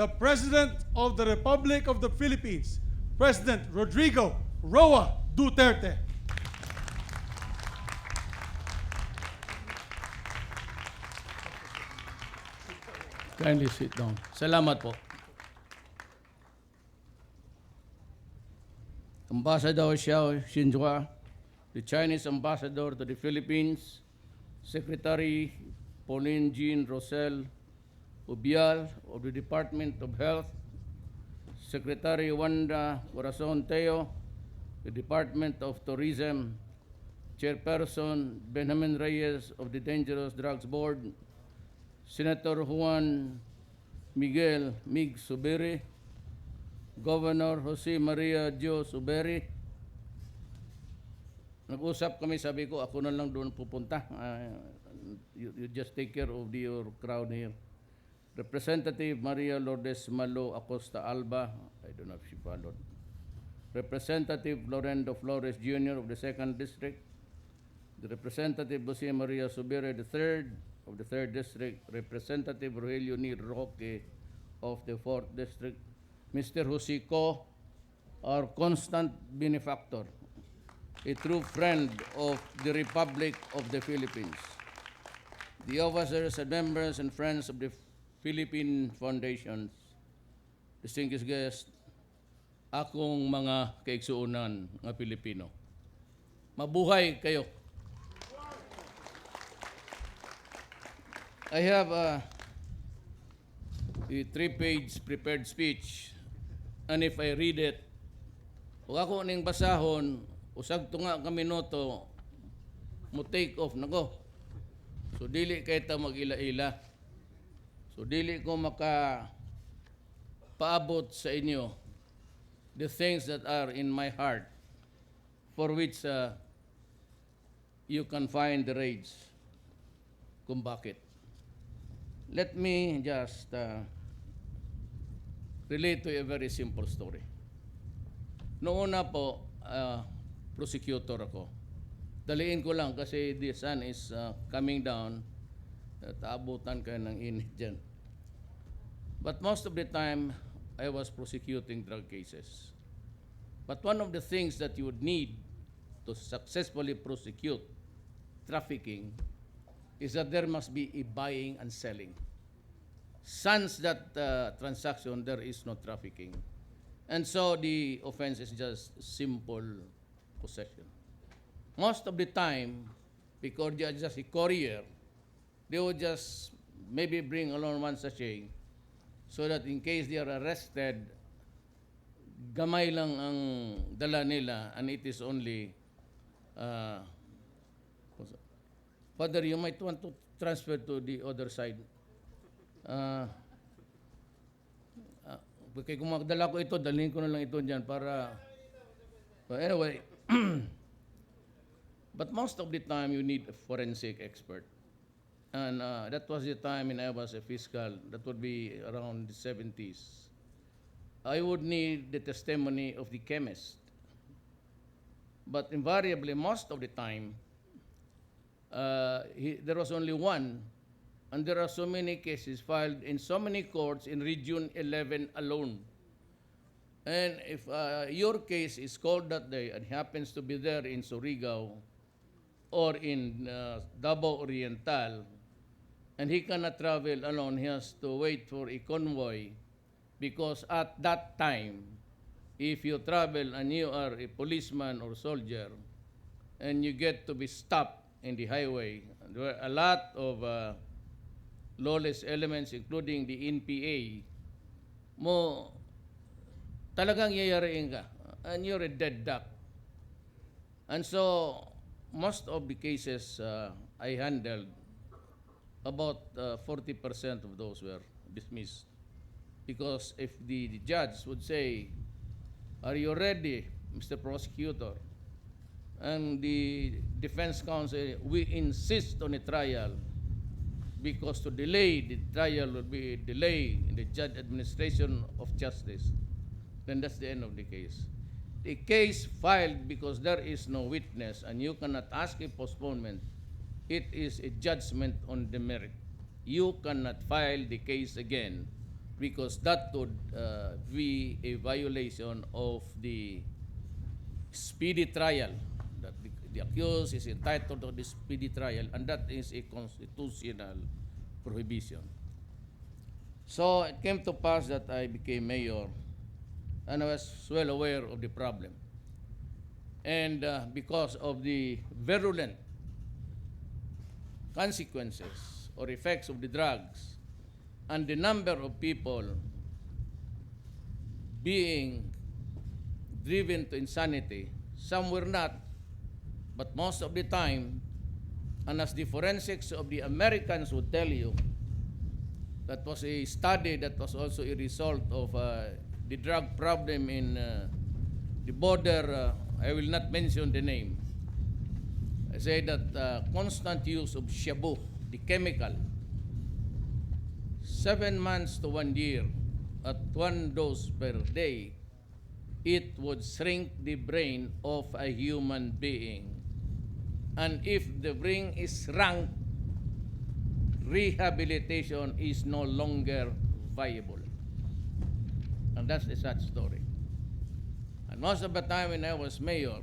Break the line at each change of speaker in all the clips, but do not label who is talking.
the President of the Republic of the Philippines, President Rodrigo Roa Duterte.
Kindly sit down. Salamat po. Ambassador Xiao Xinhua, the Chinese Ambassador to the Philippines, Secretary Pauline Jean Rosel Ubial of the Department of Health, Secretary Wanda Corazon Teo, the Department of Tourism, Chairperson Benjamin Reyes of the Dangerous Drugs Board, Senator Juan Miguel Mig Subiri, Governor Jose Maria Jo Subiri. Nag-usap kami, sabi ko, ako na lang doon pupunta. You just take care of your crowd here. Representative Maria Lourdes Malo Acosta Alba, I don't know if she followed. Representative Lorendo Flores Jr. of the 2nd District. The Representative Jose Maria Subiri III of the 3rd District, Representative Rogelio Nir Roque of the 4th District, Mr. Josico, our constant benefactor, a true friend of the Republic of the Philippines, the officers and members and friends of the Philippine Foundations, distinguished guests, akong mga kaigsuunan nga Pilipino. Mabuhay kayo. I have a 3-page prepared speech, and if I read it, kung ako ning basahon, usag to nga kami noto, mo take off na ko. So dili kay ta mag-ila-ila. So dili ko paabot sa inyo the things that are in my heart, for which you can find the rage kung bakit. Let me just relate to a very simple story. Noong una po, prosecutor ako. Daliin ko lang kasi the sun is coming down. Taabutan kayo ng init dyan. But most of the time, I was prosecuting drug cases. But one of the things that you would need to successfully prosecute trafficking is that there must be a buying and selling. Sans that transaction, there is no trafficking. And so the offense is just simple possession. Most of the time, because they are just a courier, they would just maybe bring along one sachet so that in case they are arrested, gamay lang ang dala nila and it is only Father, you might want to transfer to the other side. Kaya kung magdala ko ito, dalhin ko na lang ito dyan para... But anyway, but most of the time you need a forensic expert. And that was the time when I was a fiscal. That would be around the 70s. I would need the testimony of the chemist. But invariably, most of the time, there was only one, and there are so many cases filed in so many courts in Region 11 alone. And if your case is called that day and happens to be there in Surigao or in Davao Oriental, and he cannot travel alone, he has to wait for a convoy, because at that time, if you travel and you are a policeman or soldier, and you get to be stopped in the highway, there were a lot of lawless elements, including the NPA, mo talagang yayariin ka, and you're a dead duck. And so, most of the cases I handled, about 40% of those were dismissed. Because if the judge would say, "Are you ready, Mr. Prosecutor?" And the defense counsel, "We insist on a trial," because to delay the trial would be a delay in the judge administration of justice, then that's the end of the case. The case filed because there is no witness and you cannot ask a postponement, it is a judgment on the merit. You cannot file the case again because that would be a violation of the speedy trial, that the accused is entitled to the speedy trial, and that is a constitutional prohibition. So it came to pass that I became mayor, and I was well aware of the problem. And because of the virulent consequences or effects of the drugs and the number of people being driven to insanity, some were not, but most of the time, and as the forensics of the Americans would tell you, that was a study that was also a result of the drug problem in the border. I will not mention the name. I say that constant use of shabu, the chemical, 7 months to 1 year at 1 dose per day, it would shrink the brain of a human being. And if the brain is shrunk, rehabilitation is no longer viable. And that's a sad story. And most of the time when I was mayor,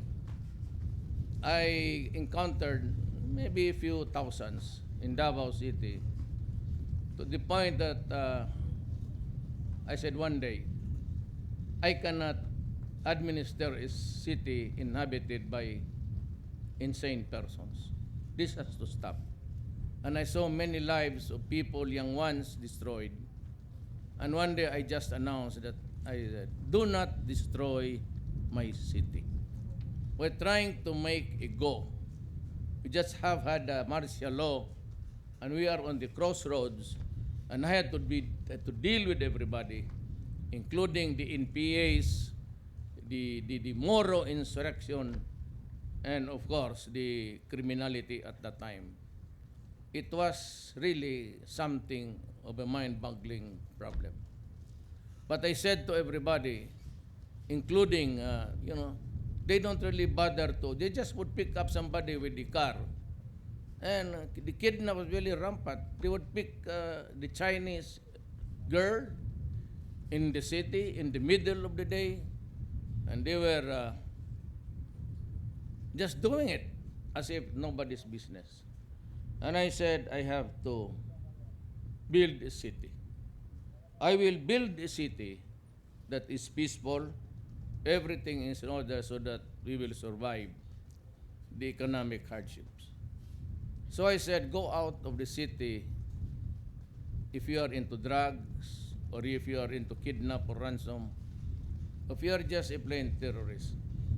I encountered maybe a few thousands in Davao City, to the point that I said one day, I cannot administer a city inhabited by insane persons. This has to stop. And I saw many lives of people, young ones, destroyed. And one day I just announced that I said, do not destroy my city. We're trying to make a go. We just have had a martial law, and we are on the crossroads, and I had to deal with everybody, including the NPAs, the Moro insurrection, and of course the criminality at that time. It was really something of a mind-boggling problem. But I said to everybody, including, they don't really bother to, they just would pick up somebody with the car. And the kidnap was really rampant. They would pick the Chinese girl in the city in the middle of the day, and they were just doing it as if nobody's business. And I said, I have to build a city. I will build a city that is peaceful, everything is in order so that we will survive the economic hardships. So I said, go out of the city if you are into drugs, or if you are into kidnap or ransom, if you are just a plain terrorist.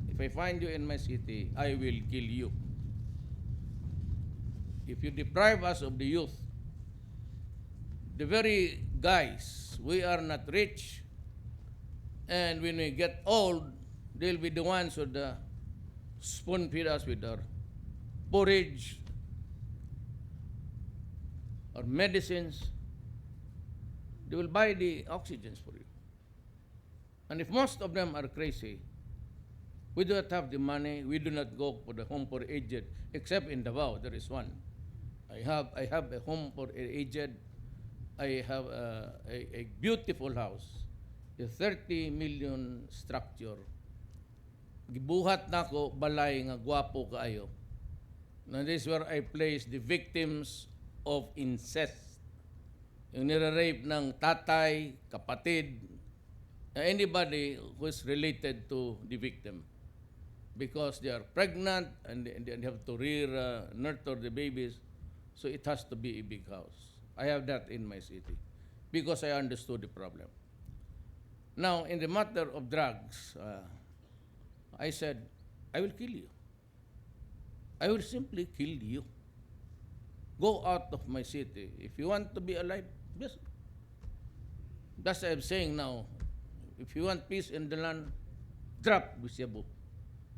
If I find you in my city, I will kill you. If you deprive us of the youth, the very guys, we are not rich, and when we get old, they'll be the ones who spoon feed us with our porridge or medicines. They will buy the oxygens for you. And if most of them are crazy, we do not have the money, we do not go for the home for aged, except in Davao, there is one. I have a home for aged. I have a beautiful house, a 30 million structure. Gibuhat na ko balay nga gwapo kaayo. And this is where I place the victims of incest. Yung nire-rape ng tatay, kapatid, anybody who is related to the victim. Because they are pregnant and they have to nurture the babies. So it has to be a big house. I have that in my city because I understood the problem. Now, in the matter of drugs, I said, I will kill you. I will simply kill you. Go out of my city. If you want to be alive, yes. That's what I'm saying now. If you want peace in the land, drop Bisyabu.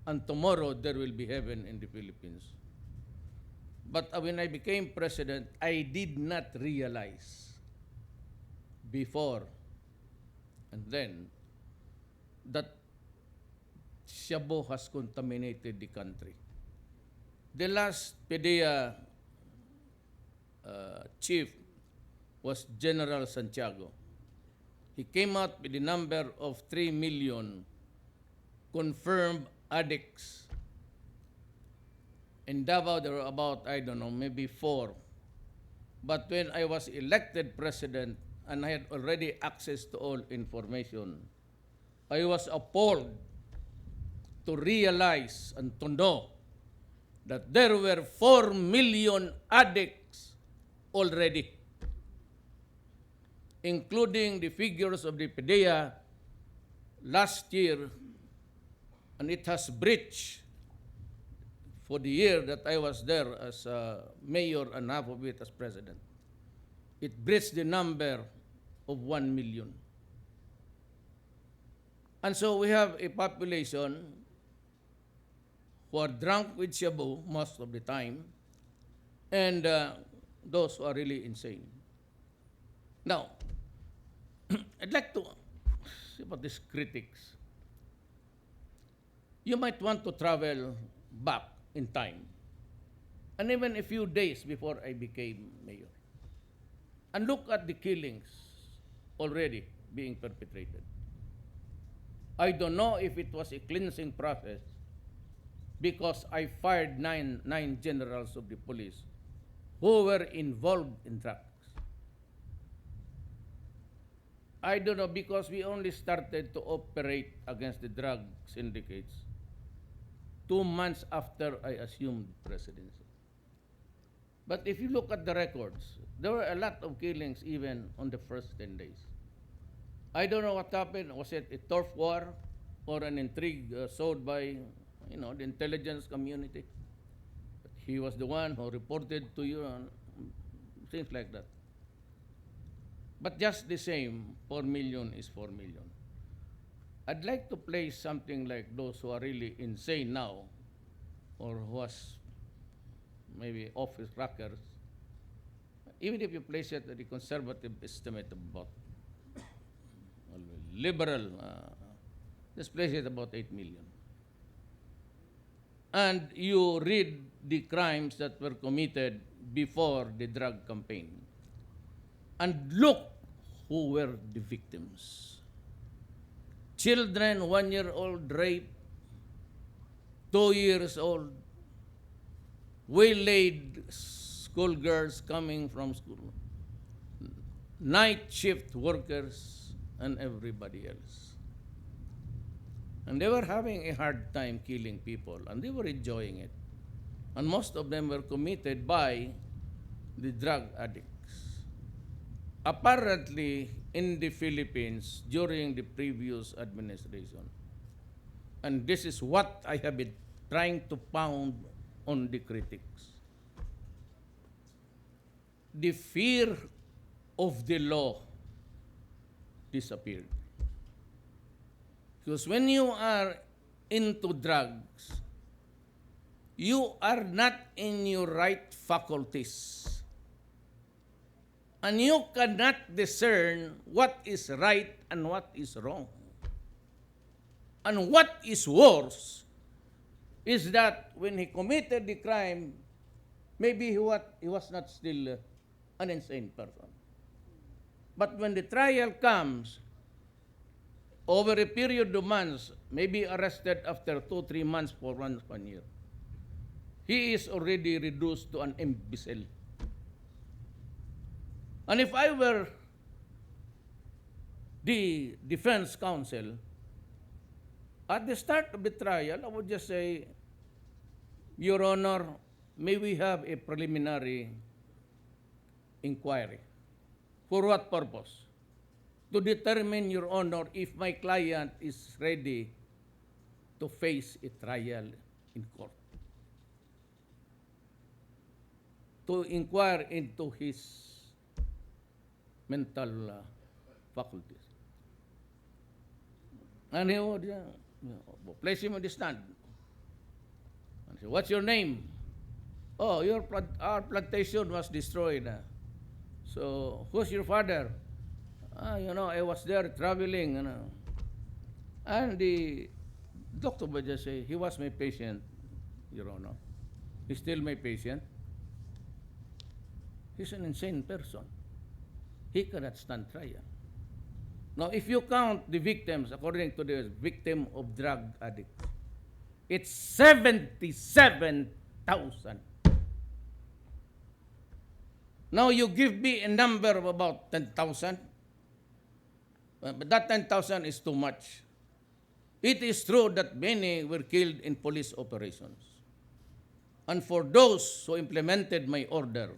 And tomorrow there will be heaven in the Philippines. But when I became president, I did not realize before and then that Shabu has contaminated the country. The last PDEA chief was General Santiago. he came out with the number of 3 million confirmed addicts. In Davao, there were about, I don't know, maybe 4. But when I was elected president and I had already access to all information, I was appalled to realize and to know that there were 4 million addicts already, including the figures of the PDEA last year, and it has breached for the year that I was there as mayor and half of it as president. It breached the number of 1 million. And so we have a population who are drunk with shabu most of the time, and those who are really insane. Now, I'd like to see about these critics. You might want to travel back in time, and even a few days before I became mayor, and look at the killings already being perpetrated. I don't know if it was a cleansing process because I fired nine generals of the police who were involved in drugs. I don't know, because we only started to operate against the drug syndicates 2 months after I assumed presidency. But if you look at the records, there were a lot of killings even on the first 10 days. I don't know what happened. Was it a turf war or an intrigue sowed by, the intelligence community? But he was the one who reported to you and things like that. But just the same, 4 million is 4 million. I'd like to play something like those who are really insane now, or who was maybe office rockers. Even if you place it at the conservative estimate of about, liberal, let's place it about 8 million. And you read the crimes that were committed before the drug campaign. And look who were the victims. Children, 1-year-old rape, 2 years old, waylaid schoolgirls coming from school, night shift workers, and everybody else. And they were having a hard time killing people, and they were enjoying it. And most of them were committed by the drug addicts. Apparently, in the Philippines, during the previous administration, and this is what I have been trying to pound on the critics, the fear of the law disappeared. Because when you are into drugs, you are not in your right faculties. And you cannot discern what is right and what is wrong. And what is worse is that when he committed the crime, maybe he was not still an insane person. But when the trial comes, over a period of months, maybe arrested after 2-3 months for 1 year, he is already reduced to an imbecile. And if I were the defense counsel, at the start of the trial, I would just say, Your Honor, may we have a preliminary inquiry. For what purpose? To determine, Your Honor, if my client is ready to face a trial in court. To inquire into his mental faculties. And he would place him on the stand. And say, what's your name? Oh, our plantation was destroyed. So, who's your father? I was there traveling. And the doctor would just say, he was my patient, Your Honor. He's still my patient. He's an insane person. He cannot stand trial. Now, if you count the victims, according to the victim of drug addict, it's 77,000. Now, you give me a number of about 10,000, but that 10,000 is too much. It is true that many were killed in police operations. And for those who implemented my order,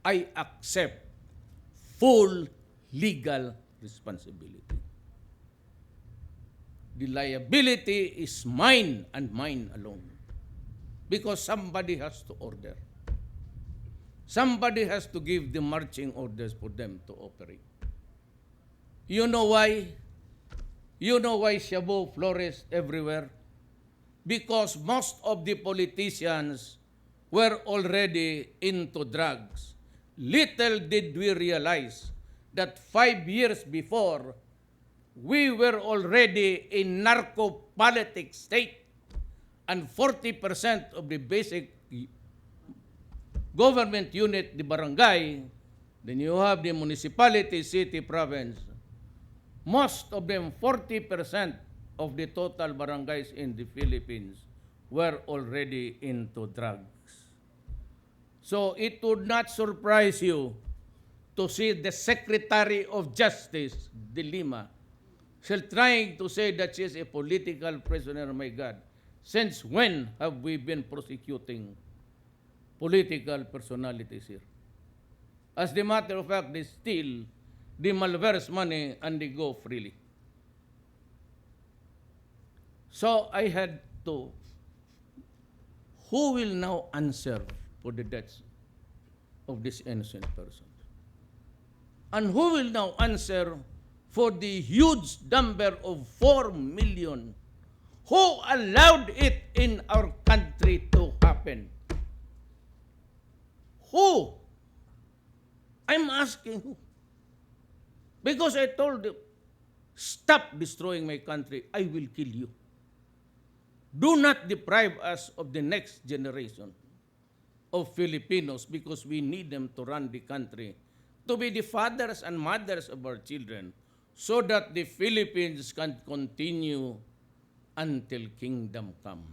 I accept full legal responsibility. The liability is mine and mine alone. Because somebody has to order. Somebody has to give the marching orders for them to operate. You know why? You know why shabu flourished everywhere? Because most of the politicians were already into drugs. Little did we realize that 5 years before, we were already in narco-politic state, and 40% of the basic government unit, the barangay, then you have the municipality, city, province. Most of them, 40% of the total barangays in the Philippines were already into drugs. So it would not surprise you to see the Secretary of Justice, De Lima, still trying to say that she is a political prisoner. My God, since when have we been prosecuting political personalities here? As a matter of fact, they steal the malverse money and they go freely. So I had to, who will now answer for the deaths of these innocent persons? And who will now answer for the huge number of 4 million who allowed it in our country to happen? Who? I'm asking who? Because I told them, stop destroying my country, I will kill you. Do not deprive us of the next generation of Filipinos because we need them to run the country, to be the fathers and mothers of our children, so that the Philippines can continue until kingdom come.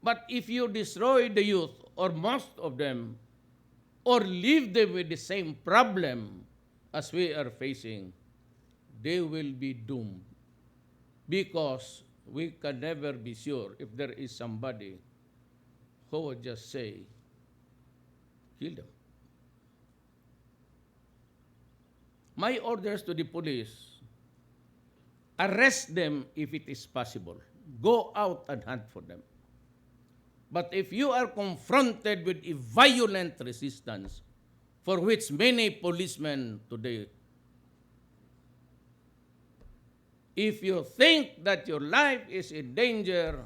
But if you destroy the youth, or most of them, or leave them with the same problem as we are facing, they will be doomed. Because we can never be sure if there is somebody who would just say, kill them. My orders to the police, arrest them if it is possible. Go out and hunt for them. But if you are confronted with a violent resistance, for which many policemen today, if you think that your life is in danger,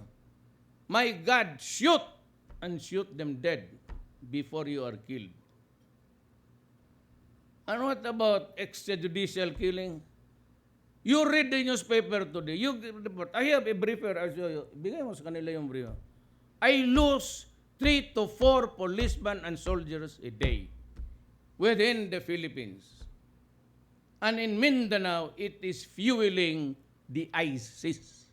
my God, shoot and shoot them dead before you are killed. And what about extrajudicial killing? You read the newspaper today. I have a briefer. I'll show you. Bigay mo sa kanila yung briefer. I lose 3 to 4 policemen and soldiers a day within the Philippines. And in Mindanao, it is fueling the ISIS.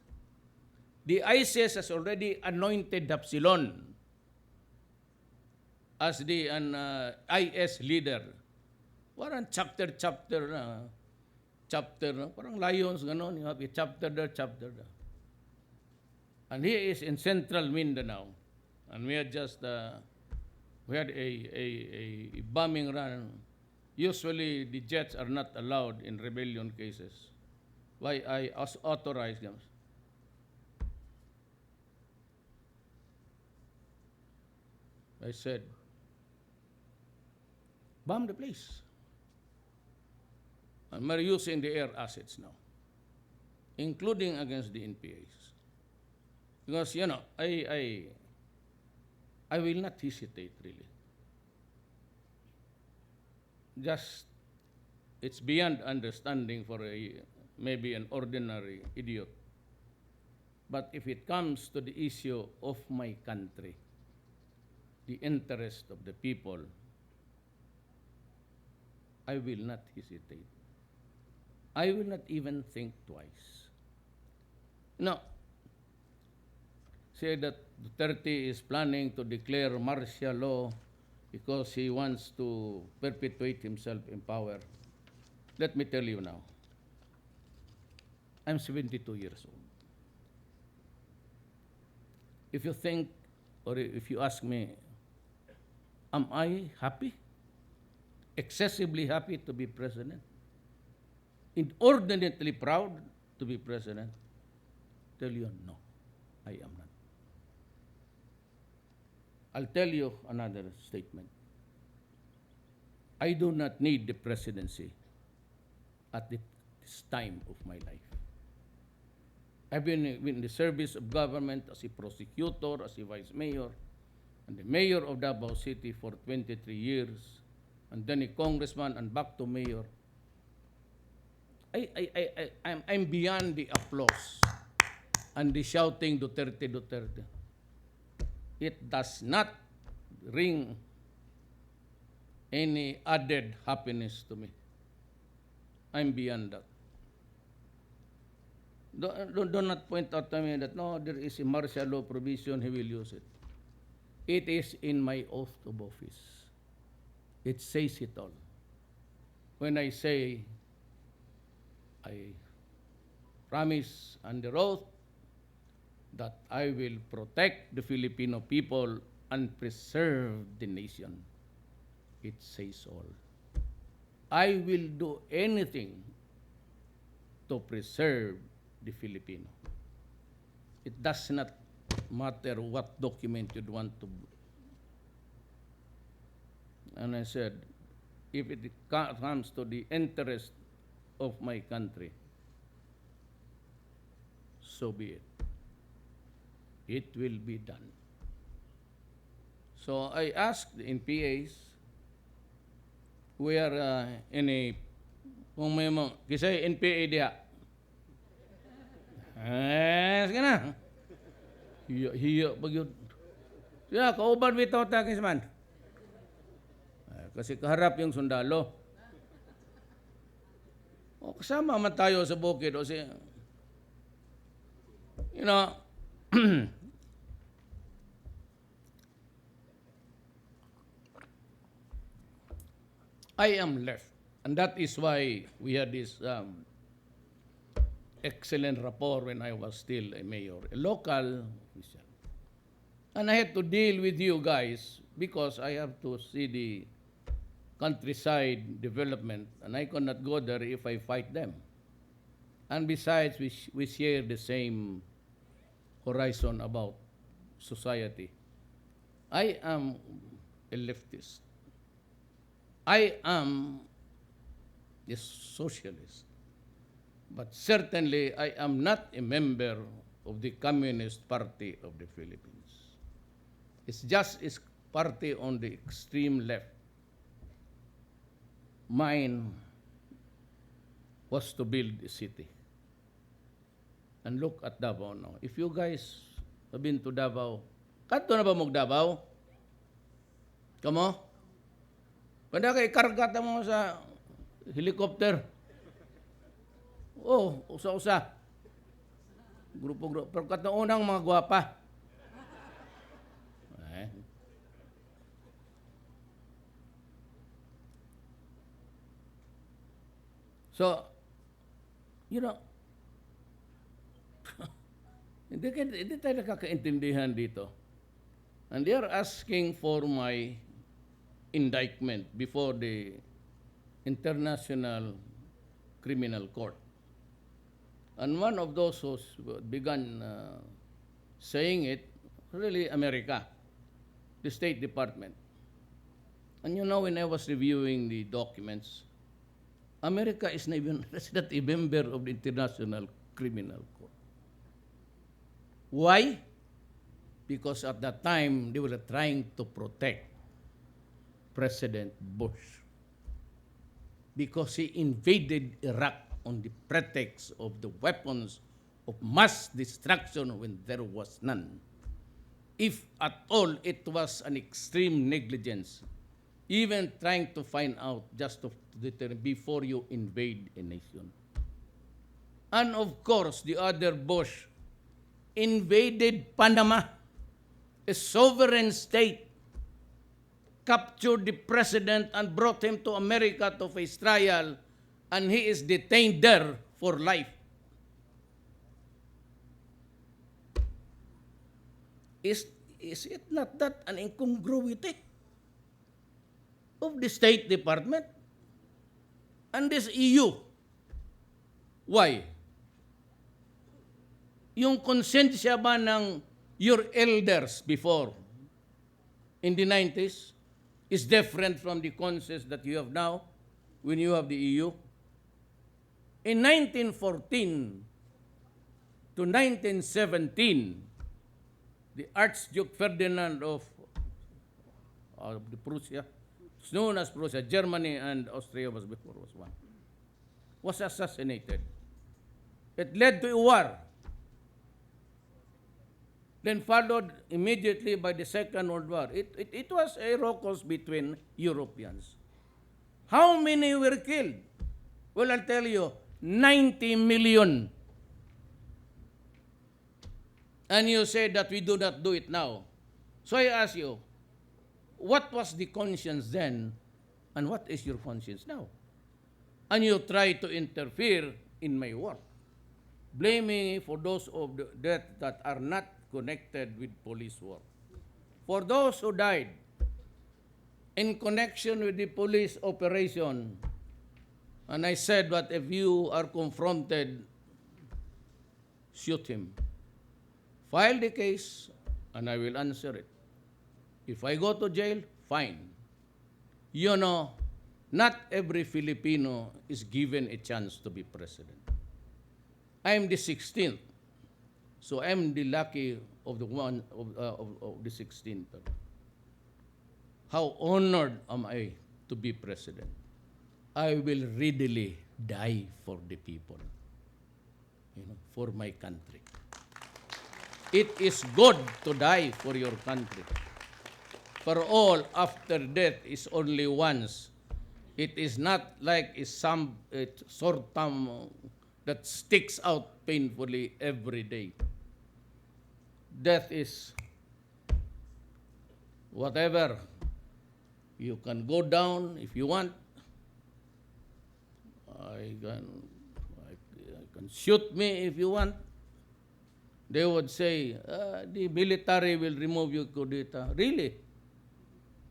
The ISIS has already anointed Hapsilon as the IS leader. Parang chapter na. Parang lions, gano'n. You have a chapter there, chapter there. And he is in central Mindanao. And we had just, we had a bombing run. Usually, the jets are not allowed in rebellion cases. Why I authorized them. I said, bomb the place. And we're using the air assets now, including against the NPAs. Because, you know, I will not hesitate, really. Just, it's beyond understanding for maybe an ordinary idiot. But if it comes to the issue of my country, the interest of the people, I will not hesitate. I will not even think twice. Now, say that Duterte is planning to declare martial law because he wants to perpetuate himself in power. Let me tell you now, I'm 72 years old. If you think, or if you ask me, am I happy? Excessively happy to be president? Inordinately proud to be president? Tell you, no, I am not. I'll tell you another statement. I do not need the presidency at this time of my life. I've been in the service of government as a prosecutor, as a vice mayor, and the mayor of Davao City for 23 years, and then a congressman and back to mayor. I'm beyond the applause and the shouting Duterte, Duterte. It does not bring any added happiness to me. I'm beyond that. Do not point out to me that, no, there is a martial law provision, he will use it. It is in my oath of office. It says it all. When I say, I promise under oath that I will protect the Filipino people and preserve the nation. It says all. I will do anything to preserve the Filipino. It does not matter what document you'd want to. And I said, if it comes to the interest of my country, so be it. It will be done. So I asked the NPAs, we are in a, kung may mo, kasi NPA diha. Sige na. Hiya, pag yun. Siya, kauban bitaw takis man. Kasi kaharap yung sundalo. O, kasama man tayo sa bukid. O siya, you know, I am left. And that is why we had this excellent rapport when I was still a mayor, a local official. And I had to deal with you guys because I have to see the countryside development, and I cannot go there if I fight them. And besides, we share the same horizon about society. I am a leftist. I am a socialist. But certainly, I am not a member of the Communist Party of the Philippines. It's just a party on the extreme left. Mine was to build a city. And look at Davao now. If you guys have been to Davao, kanto na ba mong Davao? Kamo? Kanda kay kargata mo sa helicopter. Oh, usa-usa. Grupo-grupo. Pero kataunang mga gwapa. So, you know, hindi tayo nakakaintindihan dito. And they are asking for my indictment before the International Criminal Court. And one of those who began saying it, really America, the State Department. And you know, when I was reviewing the documents, America is not even not a member of the International Criminal Court. Why? Because at that time, they were trying to protect President Bush. Because he invaded Iraq on the pretext of the weapons of mass destruction when there was none. If at all it was an extreme negligence, even trying to find out just to determine before you invade a nation. And of course, the other Bush invaded Panama, a sovereign state, captured the president and brought him to America to face trial, and he is detained there for life. Is it not that an incongruity of the State Department and this EU? Why? Yung konsensya ba ng your elders before in the 90s is different from the conscience that you have now when you have the EU? In 1914 to 1917, the Archduke Ferdinand of the Prussia, known as Prussia, Germany and Austria was before, was one, was assassinated. It led to a war. Then followed immediately by the Second World War. It was a ruckus between Europeans. How many were killed? Well, I'll tell you, 90 million. And you say that we do not do it now. So I ask you, what was the conscience then, and what is your conscience now? And you try to interfere in my work, blaming me for those of the death that are not connected with police work. For those who died in connection with the police operation, and I said that if you are confronted, shoot him. File the case, and I will answer it. If I go to jail, fine. You know, not every Filipino is given a chance to be president. I am the 16th, so I am the lucky of the one of the 16th. How honored am I to be president? I will readily die for the people, for my country. It is good to die for your country. For all, after death is only once. It is not like a short term that sticks out painfully every day. Death is whatever. You can go down if you want. I can shoot me if you want. They would say, the military will remove your coup d'etat. Really?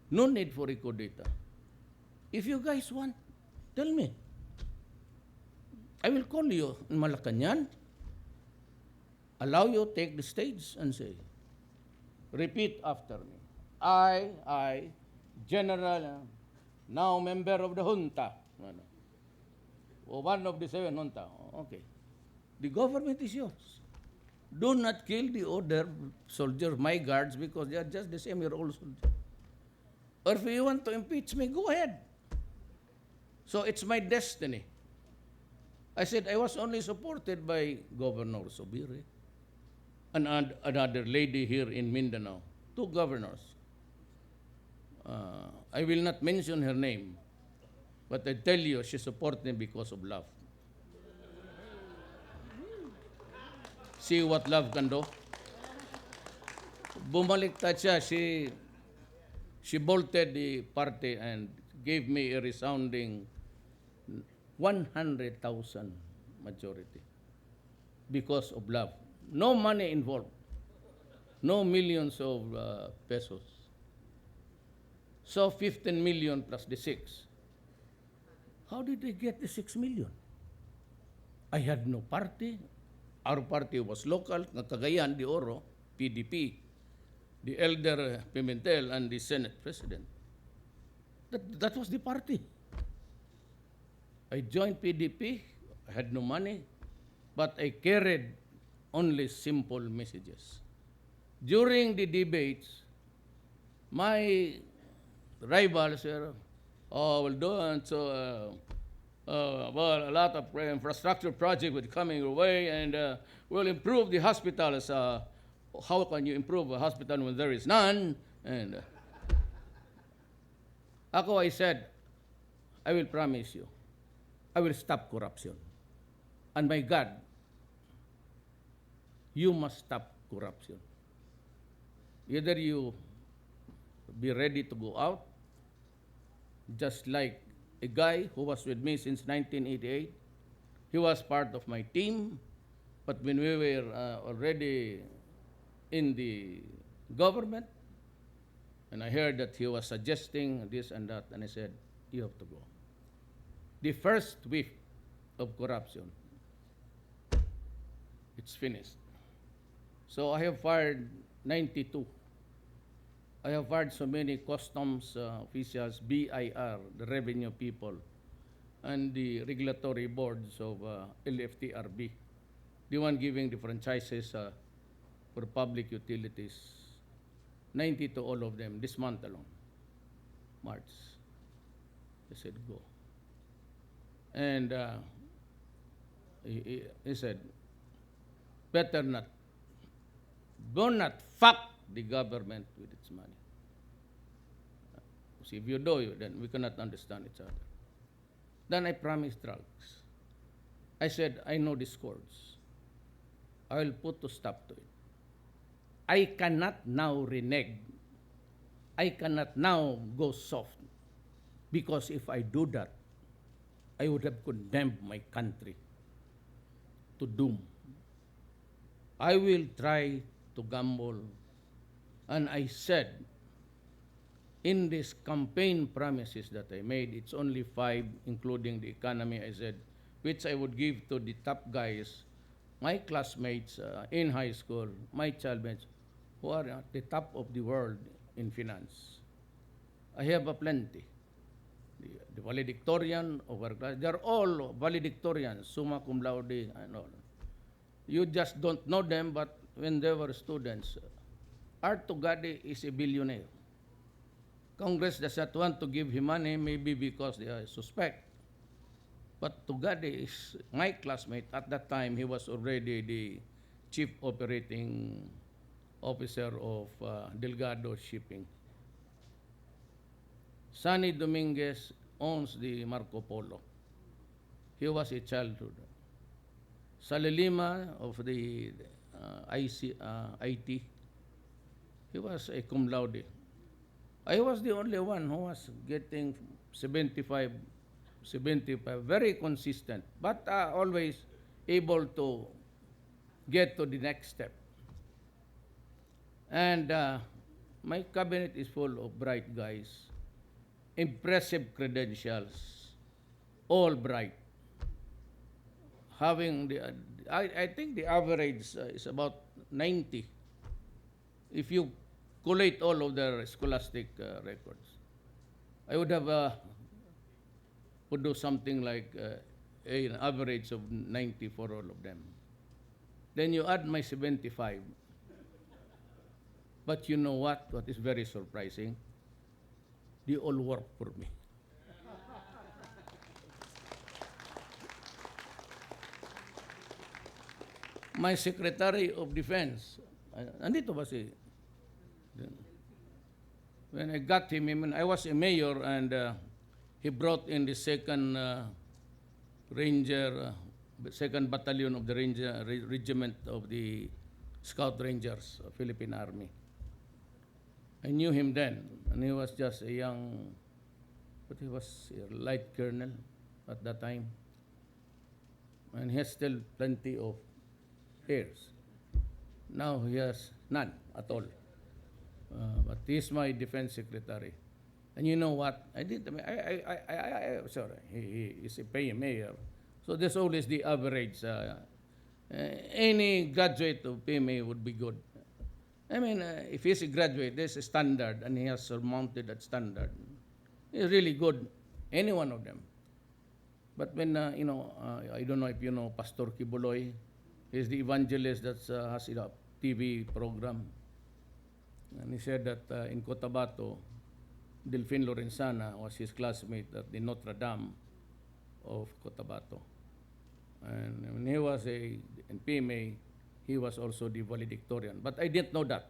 No need for a coup d'etat. If you guys want, tell me. I will call you in Malacanang. Allow you take the stage and say, repeat after me. I, General, now member of the junta. Or one of the 7 junta. Okay. The government is yours. Do not kill the other soldiers, my guards, because they are just the same year old soldiers. Or if you want to impeach me, go ahead. So it's my destiny. I said I was only supported by Governor Sobire and another lady here in Mindanao, 2 governors. I will not mention her name, but I tell you, she supported me because of love. See what love can do? Bumaliktad siya. She bolted the party and gave me a resounding 100,000 majority because of love. No money involved. No millions of pesos. So 15 million plus the 6. How did they get the 6 million? I had no party. Our party was local, Cagayan de Oro, PDP, the elder Pimentel, and the Senate President. That was the party. I joined PDP, I had no money, but I carried only simple messages. During the debates, my rivals were, we'll do it, so well, a lot of infrastructure projects will coming your way, and we'll improve the hospitals. How can you improve a hospital when there is none? And I said, I will promise you, I will stop corruption. And my God, you must stop corruption. Either you be ready to go out, just like a guy who was with me since 1988. He was part of my team, but when we were already in the government, and I heard that he was suggesting this and that, and I said, you have to go. The first whiff of corruption, it's finished. So I have fired 92. I have fired so many customs officials, BIR, the revenue people, and the regulatory boards of LFTRB, the one giving the franchises for public utilities. 92, all of them, this month alone, March. I said, go. And he said, better not. Do not fuck the government with its money. See, if you do, then we cannot understand each other. Then I promised drugs. I said, I know these courts. I will put a stop to it. I cannot now renege. I cannot now go soft. Because if I do that, I would have condemned my country to doom. I will try to gamble. And I said, in these campaign promises that I made, it's only 5, including the economy, I said, which I would give to the top guys, my classmates in high school, my childmates, who are at the top of the world in finance. I have a plenty. The valedictorian of our class, they're all valedictorians, summa cum laude and all. You just don't know them, but when they were students, Art Tugade is a billionaire. Congress does not want to give him money, maybe because they are suspect. But Tugade is my classmate. At that time, he was already the chief operating officer of Delgado Shipping. Sonny Dominguez owns the Marco Polo. He was a childhood. Salilima of the IT, he was a cum laude. I was the only one who was getting 75, very consistent, but always able to get to the next step. And my cabinet is full of bright guys, impressive credentials, all bright. Having the, I think the average is about 90. If you collate all of their scholastic records, I would have would do something like an average of 90 for all of them. Then you add my 75. But you know what? What is very surprising? They all work for me. My Secretary of Defense, nandito ba si? When I got him, I was a mayor, and he brought in the second Ranger, second battalion of the Ranger regiment of the Scout Rangers of Philippine Army. I knew him then, and he was just a young, but he was a light colonel at that time, and he has still plenty of hairs. Now he has none at all. But he's my defense secretary. And you know what? Sorry, he is a mayor. So there's always the average. Any graduate of PMA would be good. I mean, if he's a graduate, there's a standard, and he has surmounted that standard. He's really good, any one of them. But when, I don't know if you know Pastor Kibuloy, he's the evangelist that has a TV program. And he said that in Cotabato, Delfin Lorenzana was his classmate at the Notre Dame of Cotabato. And when he was in PMA, he was also the valedictorian. But I didn't know that.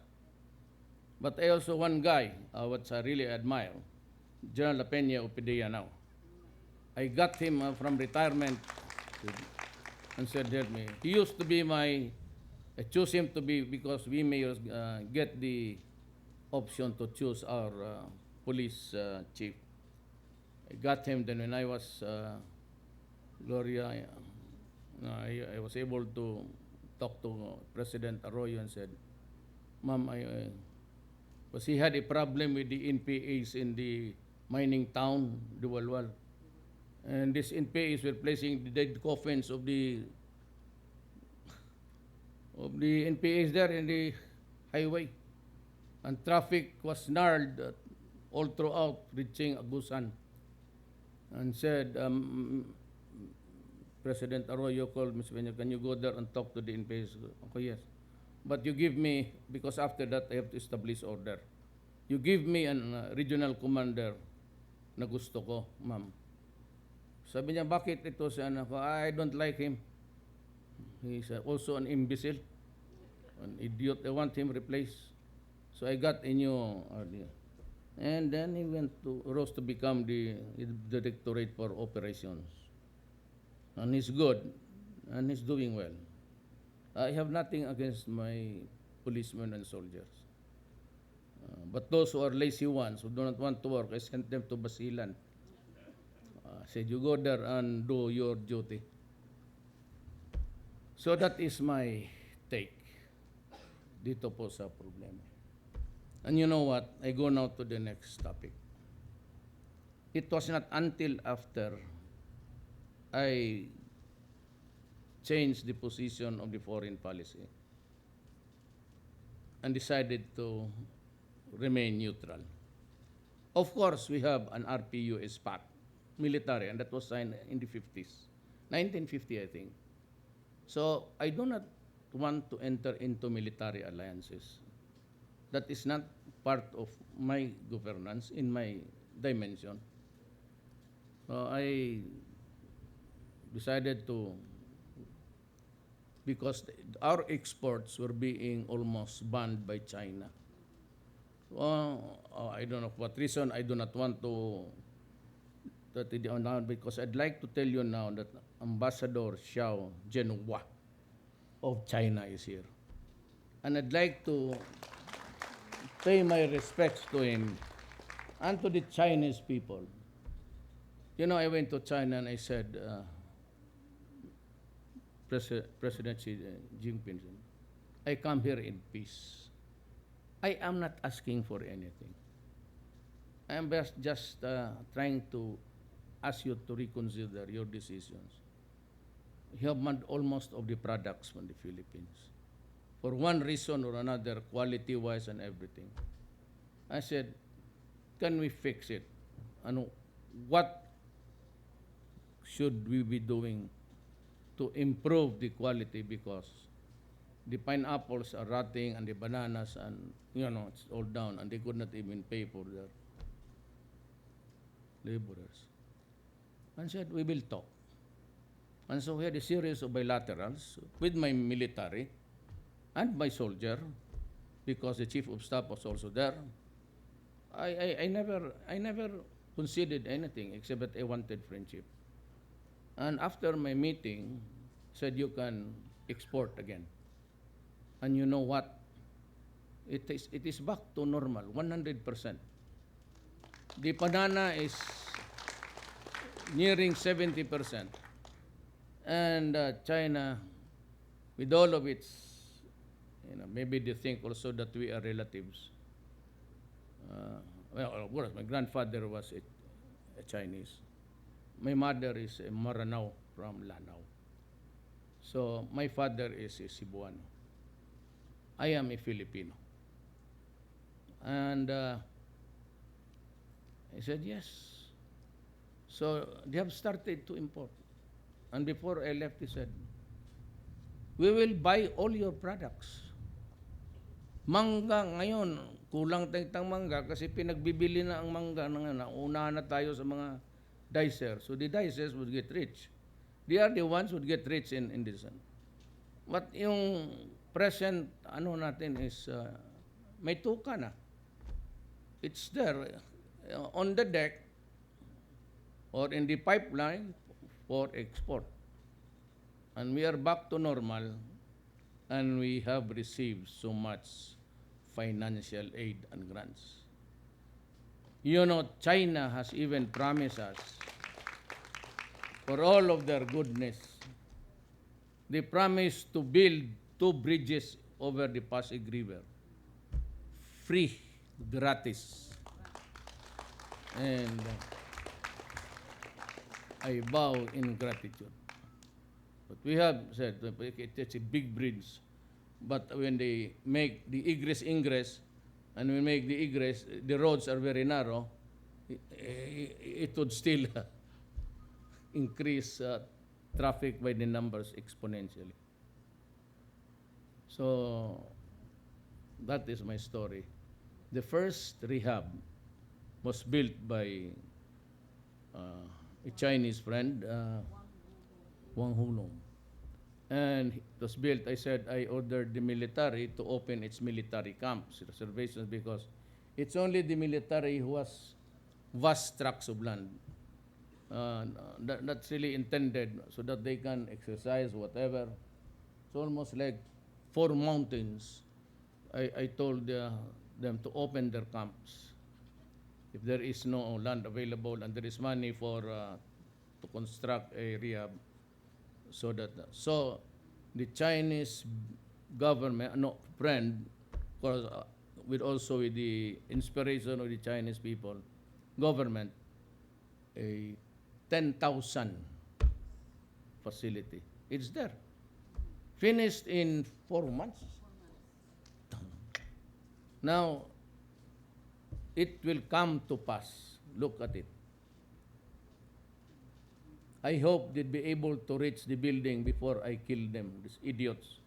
But I also, one guy, which I really admire, General La Peña Opedia now. I got him from retirement and said, help me. He used to be my I choose him to be because we mayors get the option to choose our police chief. I got him then when I was Gloria. I was able to talk to President Arroyo and said, Ma'am, because he had a problem with the NPAs in the mining town, Duwalwal. And these NPAs were placing the dead coffins of the NPAs there in the highway. And traffic was snarled all throughout, reaching Agusan. And said, President Arroyo called Ms. Peña, can you go there and talk to the NPAs? Okay, yes. But you give me, because after that I have to establish order. You give me an regional commander na gusto ko, ma'am. Sabi niya, bakit ito si anak ko? I don't like him. He's also an imbecile, an idiot. I want him replaced. So I got a new idea. And then he rose to become the Directorate for Operations. And he's good, and he's doing well. I have nothing against my policemen and soldiers. But those who are lazy ones, who do not want to work, I sent them to Basilan. Said, you go there and do your duty. So that is my take dito po sa problema. And you know what? I go now to the next topic. It was not until after I changed the position of the foreign policy and decided to remain neutral. Of course, we have an RPUS pact, military, and that was signed in the 50s, 1950, I think. So I do not want to enter into military alliances. That is not part of my governance in my dimension. So I decided to, because our exports were being almost banned by China. I don't know for what reason. I do not want to because I'd like to tell you now that Ambassador Xiao Zhenhua of China is here. And I'd like to pay my respects to him and to the Chinese people. You know, I went to China and I said, President Xi Jinping, I come here in peace. I am not asking for anything. I am just trying to ask you to reconsider your decisions. You have banned almost of the products from the Philippines. For one reason or another, quality-wise and everything. I said, can we fix it? And what should we be doing to improve the quality, because the pineapples are rotting and the bananas and, it's all down and they could not even pay for their laborers. And said, we will talk. And so we had a series of bilaterals with my military and my soldier, because the chief of staff was also there. I never conceded anything except that I wanted friendship. And after my meeting, said you can export again. And you know what? It is back to normal, 100%. The banana is nearing 70%. And China, with all of its, maybe they think also that we are relatives. Well, of course, my grandfather was a Chinese. My mother is a Maranao from Lanao. So my father is a Cebuano. I am a Filipino. And I said, yes. So they have started to import. And before I left, he said, we will buy all your products. Mangga ngayon, kulang tayong mangga kasi pinagbibili na ang mangga. Naunahan na tayo sa mga dicers. So the dicers would get rich. They are the ones who would get rich in this. But yung present, natin is, may tuka na. It's there on the deck or in the pipeline for export. And we are back to normal and we have received so much financial aid and grants. You know, China has even promised us, for all of their goodness, they promised to build 2 bridges over the Pasig River, free, gratis. And I bow in gratitude. But we have said it's a big bridge. But when they make the egress, and we make the egress, the roads are very narrow, it would still increase traffic by the numbers exponentially. So that is my story. The first rehab was built by a Chinese friend, Wang Hulong. And it was built, I said, I ordered the military to open its military camps, reservations, because it's only the military who has vast tracts of land. That's really intended so that they can exercise whatever. It's almost like 4 mountains. I told them to open their camps. If there is no land available and there is money for to construct a rehab, so the Chinese government, friend, with the inspiration of the Chinese people, government, a 10,000 facility. It's there. Finished in 4 months. Now, it will come to pass. Look at it. I hope they'd be able to reach the building before I kill them, these idiots.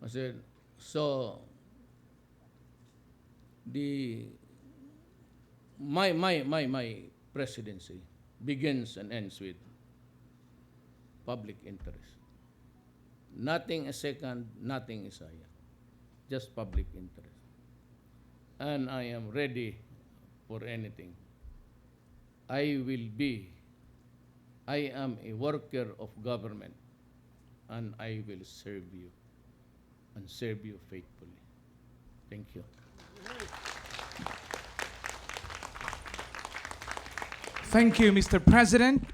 I said, so my presidency begins and ends with public interest. Nothing is second, nothing is higher. Just public interest. And I am ready for anything. I am a worker of government, and I will serve you, and serve you faithfully. Thank you.
Thank you, Mr. President.